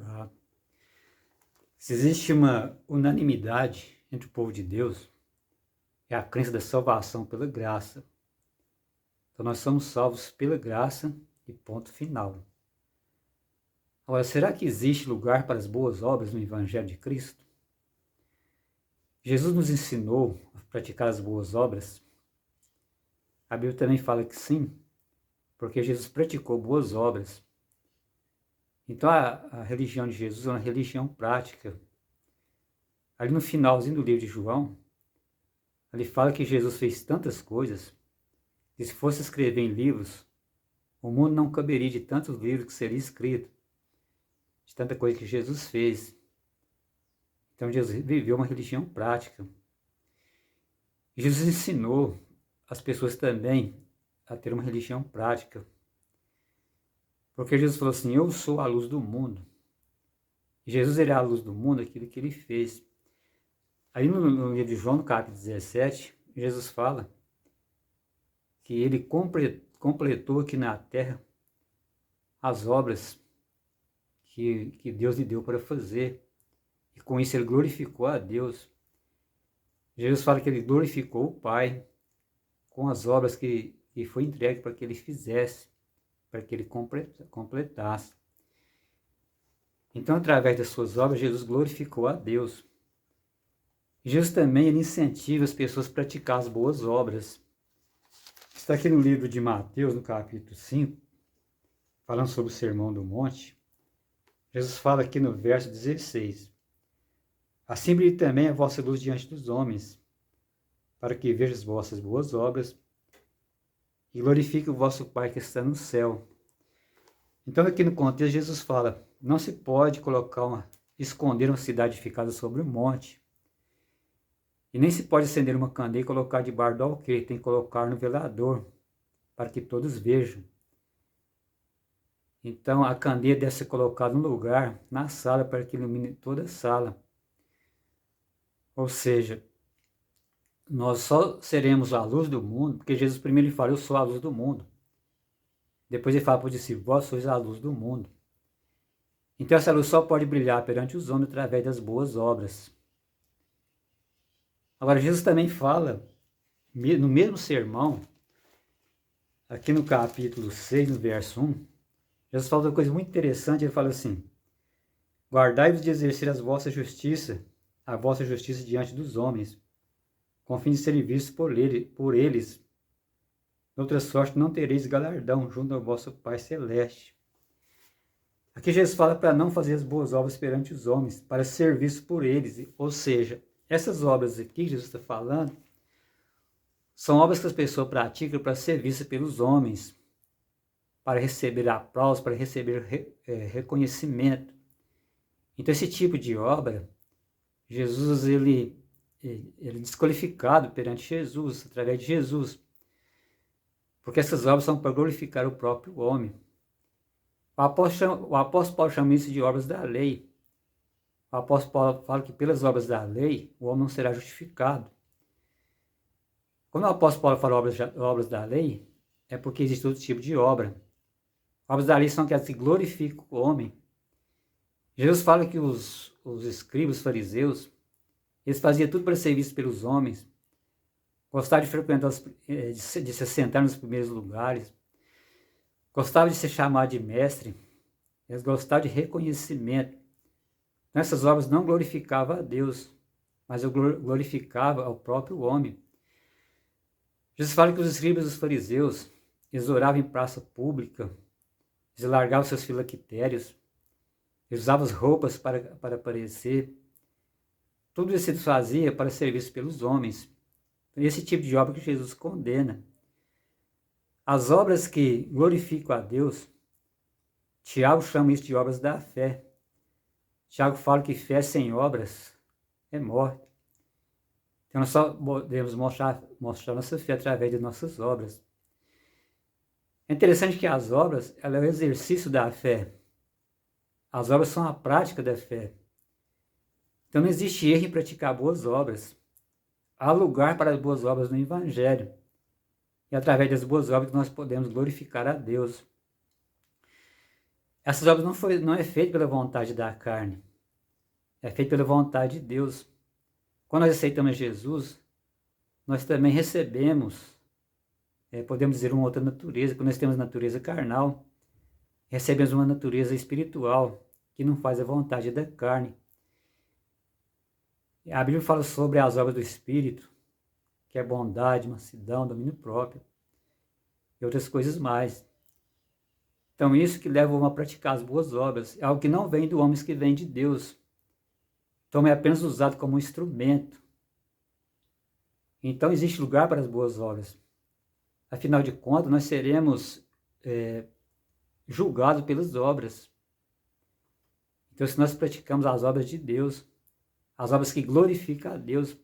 Ah, se existe uma unanimidade entre o povo de Deus, é a crença da salvação pela graça. Então nós somos salvos pela graça e ponto final. Agora, será que existe lugar para as boas obras no Evangelho de Cristo? Jesus nos ensinou a praticar as boas obras? A Bíblia também fala que sim, porque Jesus praticou boas obras. Então a religião de Jesus é uma religião prática. Ali no finalzinho do livro de João, ele fala que Jesus fez tantas coisas que se fosse escrever em livros, o mundo não caberia de tantos livros que seria escrito, de tanta coisa que Jesus fez. Então Jesus viveu uma religião prática. Jesus ensinou as pessoas também a ter uma religião prática. Porque Jesus falou assim, eu sou a luz do mundo. E Jesus era a luz do mundo, aquilo que ele fez. Aí no livro de João, no capítulo 17, Jesus fala que ele completou aqui na terra as obras que Deus lhe deu para fazer. E com isso ele glorificou a Deus. Jesus fala que ele glorificou o Pai com as obras que foi entregue para que ele fizesse, para que ele completasse. Então, através das suas obras, Jesus glorificou a Deus. E Jesus também ele incentiva as pessoas a praticar as boas obras. Está aqui no livro de Mateus, no capítulo 5, falando sobre o Sermão do Monte. Jesus fala aqui no verso 16: assim brilhe também a vossa luz diante dos homens, para que vejam as vossas boas obras e glorifique o vosso Pai que está no céu. Então, aqui no contexto, Jesus fala, não se pode esconder uma cidade ficada sobre um monte, e nem se pode acender uma candeia e colocar debaixo do alqueire, tem que colocar no velador, para que todos vejam. Então, a candeia deve ser colocada no lugar, na sala, para que ilumine toda a sala. Ou seja, nós só seremos a luz do mundo, porque Jesus primeiro ele fala, eu sou a luz do mundo. Depois ele fala para o discípulo, vós sois a luz do mundo. Então essa luz só pode brilhar perante os homens através das boas obras. Agora Jesus também fala, no mesmo sermão, aqui no capítulo 6, no verso 1, Jesus fala uma coisa muito interessante, ele fala assim, guardai-vos de exercer a vossa justiça diante dos homens, com fim de serem vistos por eles. De outra sorte não tereis galardão junto ao vosso Pai Celeste. Aqui Jesus fala para não fazer as boas obras perante os homens, para ser visto por eles. Ou seja, essas obras aqui que Jesus está falando, são obras que as pessoas praticam para ser vistas pelos homens, para receber aplausos, para receber reconhecimento. Então esse tipo de obra, Jesus ele é desqualificado perante Jesus, através de Jesus. Porque essas obras são para glorificar o próprio homem. O apóstolo Paulo chama isso de obras da lei. O apóstolo Paulo fala que pelas obras da lei, o homem não será justificado. Quando o apóstolo Paulo fala obras da lei, é porque existe outro tipo de obra. Obras da lei são aquelas que glorificam o homem. Jesus fala que os escribas, os fariseus, eles faziam tudo para ser vistos pelos homens. Gostavam de frequentar, de se sentar nos primeiros lugares. Gostavam de ser chamado de mestre. Eles gostavam de reconhecimento. Então, essas obras não glorificavam a Deus, mas glorificava ao próprio homem. Jesus fala que os escribas e os fariseus, eles oravam em praça pública, eles largavam seus filactérios, eles usavam as roupas para aparecer. Tudo isso eles faziam para ser visto pelos homens. Esse tipo de obra que Jesus condena. As obras que glorificam a Deus, Tiago chama isso de obras da fé. Tiago fala que fé sem obras é morte. Então nós só podemos mostrar nossa fé através de nossas obras. É interessante que as obras, ela é o exercício da fé. As obras são a prática da fé. Então não existe erro em praticar boas obras. Há lugar para as boas obras no Evangelho. E através das boas obras nós podemos glorificar a Deus. Essas obras não é feita pela vontade da carne, é feita pela vontade de Deus. Quando nós aceitamos Jesus, nós também recebemos, podemos dizer, uma outra natureza. Quando nós temos natureza carnal, recebemos uma natureza espiritual, que não faz a vontade da carne. A Bíblia fala sobre as obras do Espírito, que é bondade, mansidão, domínio próprio, e outras coisas mais. Então isso que leva o homem a praticar as boas obras, é algo que não vem do homem, que vem de Deus. Então é apenas usado como um instrumento. Então existe lugar para as boas obras. Afinal de contas, nós seremos julgados pelas obras. Então se nós praticamos as obras de Deus, as obras que glorificam a Deus,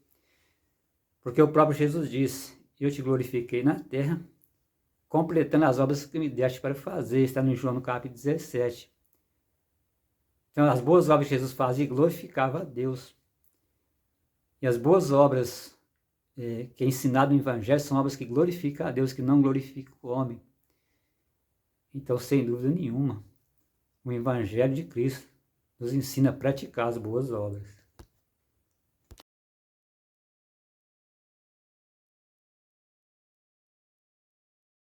porque o próprio Jesus disse, eu te glorifiquei na terra, completando as obras que me deste para fazer, está no João no capítulo 17. Então as boas obras que Jesus fazia glorificava a Deus. E as boas obras que é ensinado no Evangelho são obras que glorificam a Deus, que não glorificam o homem. Então, sem dúvida nenhuma, o Evangelho de Cristo nos ensina a praticar as boas obras.